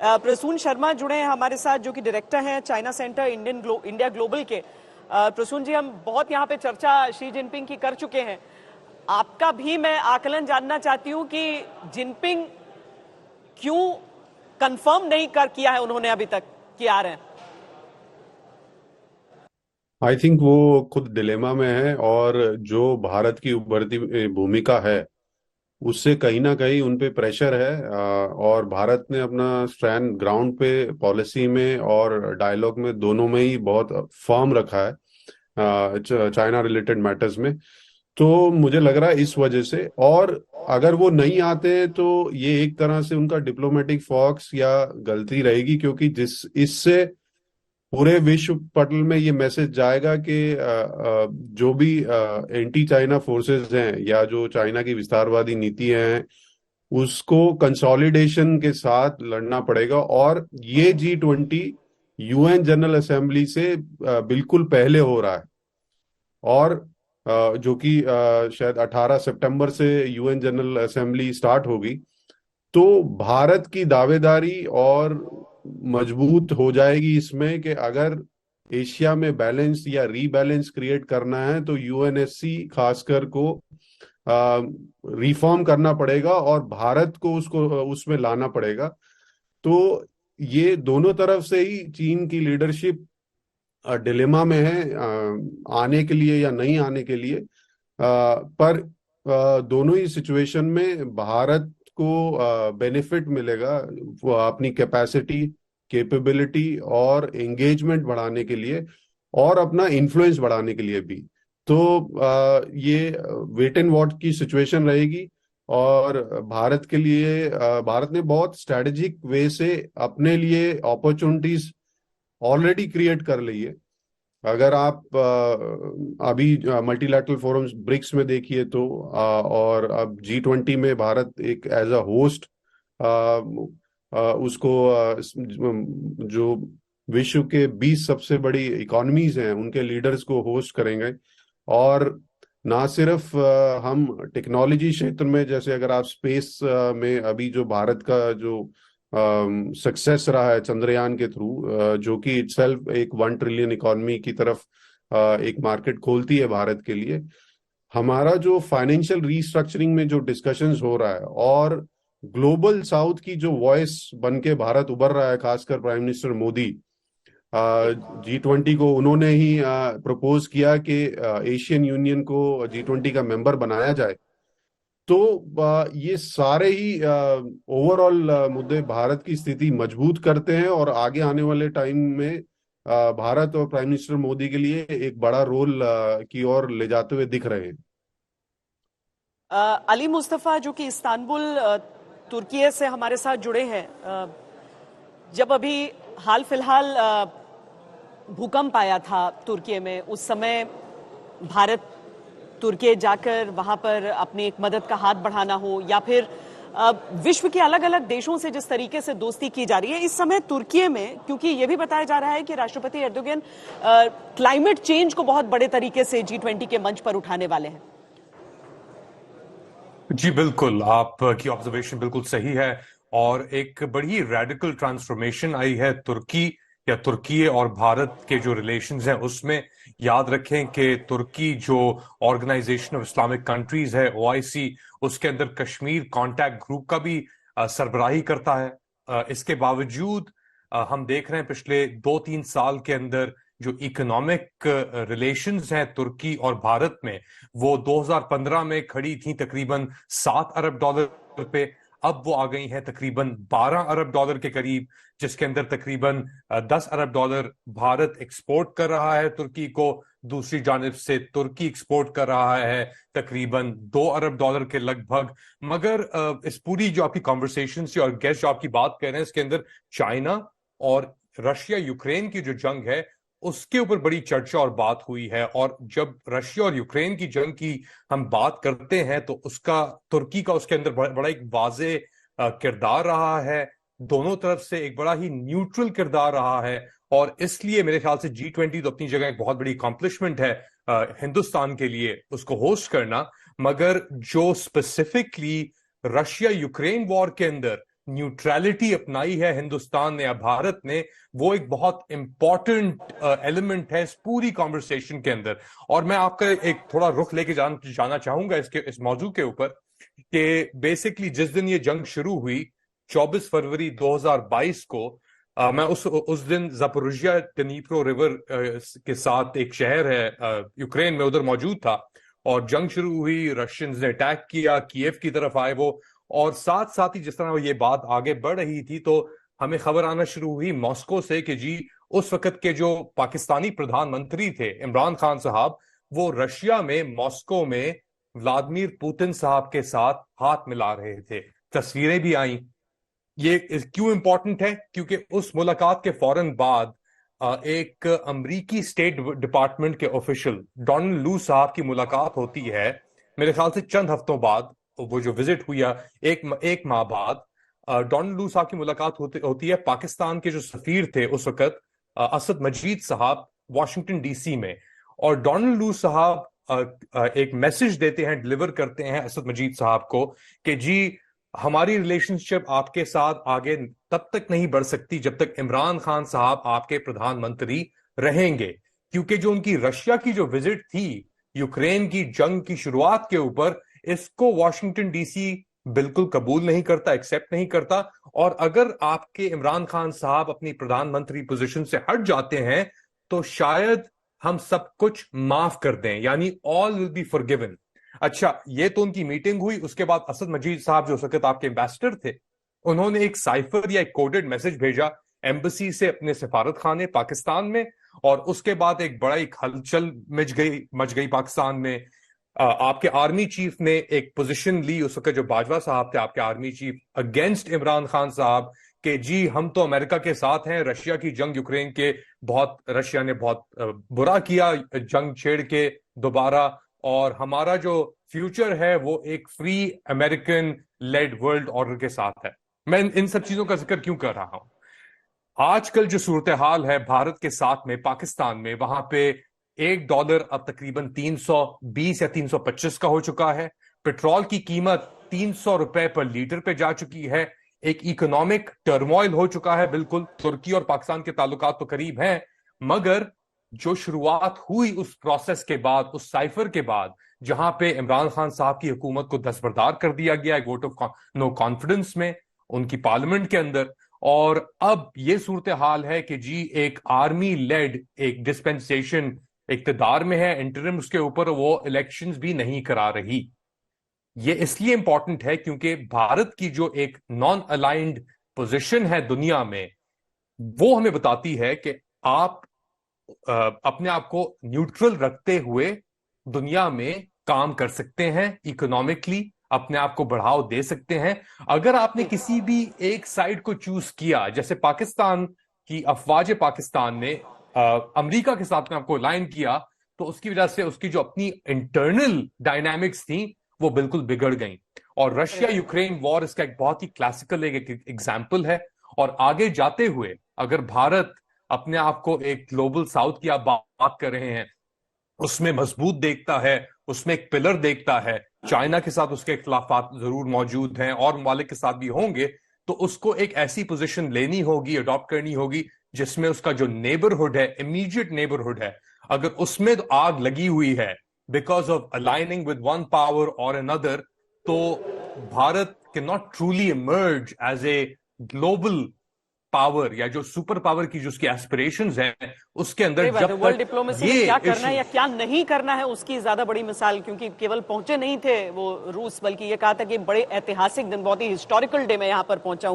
प्रसून शर्मा जुड़े हैं हमारे साथ, जो कि डायरेक्टर हैं चाइना सेंटर इंडिया ग्लोबल के। प्रसून जी, हम बहुत यहाँ पे चर्चा शी जिनपिंग की कर चुके हैं। आपका भी मैं आकलन जानना चाहती हूँ कि जिनपिंग क्यों कंफर्म नहीं किया है उन्होंने अभी तक कि आ रहे हैं। आई थिंक वो खुद डिलेमा में है, और जो भारत की उभरती भूमिका है उससे कहीं ना कहीं उन पे प्रेशर है। और भारत ने अपना स्टैंड ग्राउंड पे, पॉलिसी में और डायलॉग में, दोनों में ही बहुत फर्म रखा है चाइना रिलेटेड मैटर्स में। तो मुझे लग रहा है इस वजह से, और अगर वो नहीं आते तो ये एक तरह से उनका डिप्लोमेटिक फॉक्स या गलती रहेगी, क्योंकि जिस इससे पूरे विश्व पटल में ये मैसेज जाएगा कि जो भी एंटी चाइना फोर्सेस हैं या जो चाइना की विस्तारवादी नीतियां हैं उसको कंसोलिडेशन के साथ लड़ना पड़ेगा। और ये G20 UN जनरल असेंबली से बिल्कुल पहले हो रहा है, और जो कि शायद 18 सितंबर से UN जनरल असेंबली स्टार्ट होगी। तो भारत की दावेदारी और मजबूत हो जाएगी इसमें कि अगर एशिया में बैलेंस या रीबैलेंस क्रिएट करना है तो यूएनएससी खासकर को रिफॉर्म करना पड़ेगा और भारत को उसको उसमें लाना पड़ेगा। तो ये दोनों तरफ से ही चीन की लीडरशिप डिलेमा में है, आने के लिए या नहीं आने के लिए। पर दोनों ही सिचुएशन में भारत को बेनिफिट मिलेगा, वो अपनी कैपेसिटी, कैपेबिलिटी और एंगेजमेंट बढ़ाने के लिए और अपना इन्फ्लुएंस बढ़ाने के लिए भी। तो ये वेट एंड वॉच की सिचुएशन रहेगी। और भारत के लिए भारत ने बहुत स्ट्रेटेजिक वे से अपने लिए अपॉर्चुनिटीज ऑलरेडी क्रिएट कर ली है। अगर आप अभी मल्टीलैटरल फोरम्स ब्रिक्स में देखिए तो और अब G20 में भारत एक एज अ होस्ट उसको जो विश्व के 20 सबसे बड़ी इकोनॉमीज हैं उनके लीडर्स को होस्ट करेंगे। और ना सिर्फ हम टेक्नोलॉजी क्षेत्र में, जैसे अगर आप स्पेस में अभी जो भारत का जो सक्सेस रहा है चंद्रयान के थ्रू, जो कि इटसेल्फ एक 1 ट्रिलियन इकोनॉमी की तरफ एक मार्केट खोलती है भारत के लिए। हमारा जो फाइनेंशियल रीस्ट्रक्चरिंग में जो डिस्कशंस हो रहा है और ग्लोबल साउथ की जो वॉइस बन के भारत उभर रहा है, खासकर प्राइम मिनिस्टर मोदी G20 को उन्होंने ही प्रपोज किया कि एशियन यूनियन को G20 का मेंबर बनाया जाए। तो ये सारे ही ओवरऑल मुद्दे भारत की स्थिति मजबूत करते हैं और आगे आने वाले टाइम में भारत और प्राइम मिनिस्टर मोदी के लिए एक बड़ा रोल की ओर ले जाते हुए दिख रहे हैं। अली मुस्तफा, जो कि इस्तांबुल तुर्की से हमारे साथ जुड़े हैं, जब अभी हाल फिलहाल भूकंप आया था तुर्की में, उस समय भारत तुर्की जाकर वहां पर अपनी एक मदद का हाथ बढ़ाना हो या फिर विश्व के अलग अलग देशों से जिस तरीके से दोस्ती की जा रही है इस समय तुर्की में, क्योंकि यह भी बताया जा रहा है कि राष्ट्रपति एर्दोगन क्लाइमेट चेंज को बहुत बड़े तरीके से G20 के मंच पर उठाने वाले हैं। जी बिल्कुल, आपकी ऑब्जर्वेशन बिल्कुल सही है। और एक बड़ी रेडिकल ट्रांसफॉर्मेशन आई है तुर्की या तुर्की और भारत के जो रिलेशंस हैं उसमें। याद रखें कि तुर्की जो ऑर्गेनाइजेशन ऑफ इस्लामिक कंट्रीज है, OIC, उसके अंदर कश्मीर कॉन्टैक्ट ग्रुप का भी सरबराही करता है। इसके बावजूद हम देख रहे हैं पिछले 2-3 साल के अंदर जो इकोनॉमिक रिलेशंस हैं तुर्की और भारत में, वो 2015 में खड़ी थी तकरीबन $7 अरब पे, अब वो आ गई हैं तकरीबन $12 अरब के करीब, जिसके अंदर तकरीबन $10 अरब भारत एक्सपोर्ट कर रहा है तुर्की को। दूसरी जानिब से तुर्की एक्सपोर्ट कर रहा है तकरीबन $2 अरब के लगभग। मगर इस पूरी जो आपकी कॉन्वर्सेशन से और गेस्ट जो आपकी बात कर रहे हैं, इसके अंदर चाइना और रशिया यूक्रेन की जो जंग है उसके ऊपर बड़ी चर्चा और बात हुई है। और जब रशिया और यूक्रेन की जंग की हम बात करते हैं तो उसका तुर्की का उसके अंदर बड़ा एक वाज़े किरदार रहा है। दोनों तरफ से एक बड़ा ही न्यूट्रल किरदार रहा है। और इसलिए मेरे ख्याल से G20 तो अपनी जगह एक बहुत बड़ी अकॉम्प्लिशमेंट है हिंदुस्तान के लिए उसको होस्ट करना। मगर जो स्पेसिफिकली रशिया यूक्रेन वॉर के अंदर न्यूट्रलिटी अपनाई है हिंदुस्तान ने या भारत ने, वो एक बहुत इंपॉर्टेंट एलिमेंट है इस पूरी कॉन्वर्सेशन के अंदर। और मैं आपका एक थोड़ा रुख लेके जाना चाहूंगा इस मौजू के ऊपर कि बेसिकली जिस दिन ये जंग शुरू हुई 24 फरवरी 2022 को, मैं उस दिन ज़पोरिज्जिया दनीप्रो रिवर के साथ एक शहर है यूक्रेन में, उधर मौजूद था। और जंग शुरू हुई, रशियंस ने अटैक किया, कीव की तरफ आए वो, और साथ साथ ही जिस तरह ये बात आगे बढ़ रही थी तो हमें खबर आना शुरू हुई मॉस्को से कि जी उस वक्त के जो पाकिस्तानी प्रधानमंत्री थे इमरान खान साहब, वो रशिया में मॉस्को में व्लादिमीर पुतिन साहब के साथ हाथ मिला रहे थे। तस्वीरें भी आई। ये क्यों इंपॉर्टेंट है? क्योंकि उस मुलाकात के फौरन बाद एक अमरीकी स्टेट डिपार्टमेंट के ऑफिशियल डोनाल्ड लू साहब की मुलाकात होती है, मेरे ख्याल से चंद हफ्तों बाद, वो जो विजिट हुई एक माह बाद डोनाल्ड लू साहब की मुलाकात होती है पाकिस्तान के जो सफीर थे उस वक्त असद मजीद साहब वॉशिंगटन डीसी में। और डोनाल्ड लू साहब एक मैसेज देते हैं, डिलीवर करते हैं असद मजीद साहब को कि जी हमारी रिलेशनशिप आपके साथ आगे तब तक नहीं बढ़ सकती जब तक इमरान खान साहब आपके प्रधानमंत्री रहेंगे। क्योंकि जो उनकी रशिया की जो विजिट थी यूक्रेन की जंग की शुरुआत के ऊपर, इसको वॉशिंगटन डीसी बिल्कुल कबूल नहीं करता, एक्सेप्ट नहीं करता। और अगर आपके इमरान खान साहब अपनी प्रधानमंत्री पोजीशन से हट जाते हैं तो शायद हम सब कुछ माफ कर दें, यानी ऑल विल बी फॉरगिवन। अच्छा, ये तो उनकी मीटिंग हुई। उसके बाद असद मजीद साहब जो उस वक्त आपके एम्बेसडर थे, उन्होंने एक साइफर या एक कोडेड मैसेज भेजा एम्बेसी से अपने सफारत खाने पाकिस्तान में। और उसके बाद एक बड़ा एक हलचल मच गई पाकिस्तान में। आपके आर्मी चीफ ने एक पोजीशन ली उस वक्त, जो बाजवा साहब थे आपके army chief, against Imran Khan साहब कि जी हम तो अमेरिका के साथ हैं, रशिया की जंग यूक्रेन के रशिया ने बहुत बुरा किया जंग छेड़ के दोबारा, और हमारा जो फ्यूचर है वो एक free American led world order के साथ है। मैं इन सब चीजों का जिक्र क्यों कर रहा हूं? आजकल जो सूरत हाल है भारत के साथ में पाकिस्तान में, वहां पे $1 अब तकरीबन 320 या 325 का हो चुका है। पेट्रोल की कीमत 300 रुपए पर लीटर पे जा चुकी है। एक इकोनॉमिक टर्मोइल हो चुका है बिल्कुल। तुर्की और पाकिस्तान के ताल्लुकात तो करीब हैं, मगर जो शुरुआत हुई उस प्रोसेस के बाद, उस साइफर के बाद, जहां पे इमरान खान साहब की हुकूमत को दस्तबरदार कर दिया गया वोट ऑफ नो कॉन्फिडेंस में उनकी पार्लियामेंट के अंदर, और अब ये सूरत हाल है कि जी एक आर्मी लेड एक डिस्पेंसेशन इक्तदार में है, इंटरिम उसके ऊपर, वो इलेक्शंस भी नहीं करा रही। ये इसलिए इंपॉर्टेंट है क्योंकि भारत की जो एक नॉन अलाइंड पोजीशन है दुनिया में, वो हमें बताती है कि आप अपने आप को न्यूट्रल रखते हुए दुनिया में काम कर सकते हैं, इकोनॉमिकली अपने आप को बढ़ावा दे सकते हैं। अगर आपने किसी भी एक साइड को चूज किया, जैसे पाकिस्तान की अफवाज पाकिस्तान ने अमेरिका के साथ में आपको अलाइन किया, तो उसकी वजह से उसकी जो अपनी इंटरनल डायनामिक्स थी वो बिल्कुल बिगड़ गई। और रशिया यूक्रेन वॉर इसका एक बहुत ही क्लासिकल एक एग्जाम्पल है। और आगे जाते हुए अगर भारत अपने आप को एक ग्लोबल साउथ की आप बात कर रहे हैं, उसमें मजबूत देखता है, उसमें एक पिलर देखता है, चाइना के साथ उसके इख्तिलाफात जरूर मौजूद हैं और ममालिक के साथ भी होंगे, तो उसको एक ऐसी पोजीशन लेनी होगी, अडॉप्ट करनी होगी जिसमें उसका जो नेबरहुड है, इमीडिएट नेबरहुड है, अगर उसमें तो आग लगी हुई है because of aligning with one power और अनदर, तो Bharat can not truly emerge as a global power या जो सुपर पावर की जो उसकी एस्पिरेशंस हैं उसके अंदर जब वर्ल्ड डिप्लोमेसी में क्या करना है या क्या नहीं करना है उसकी ज्यादा बड़ी मिसाल, क्योंकि केवल पहुंचे नहीं थे वो रूस, बल्कि ये कहा था कि बड़े ऐतिहासिक दिन, बहुत ही हिस्टोरिकल डे में यहां पर पहुंचा हूं।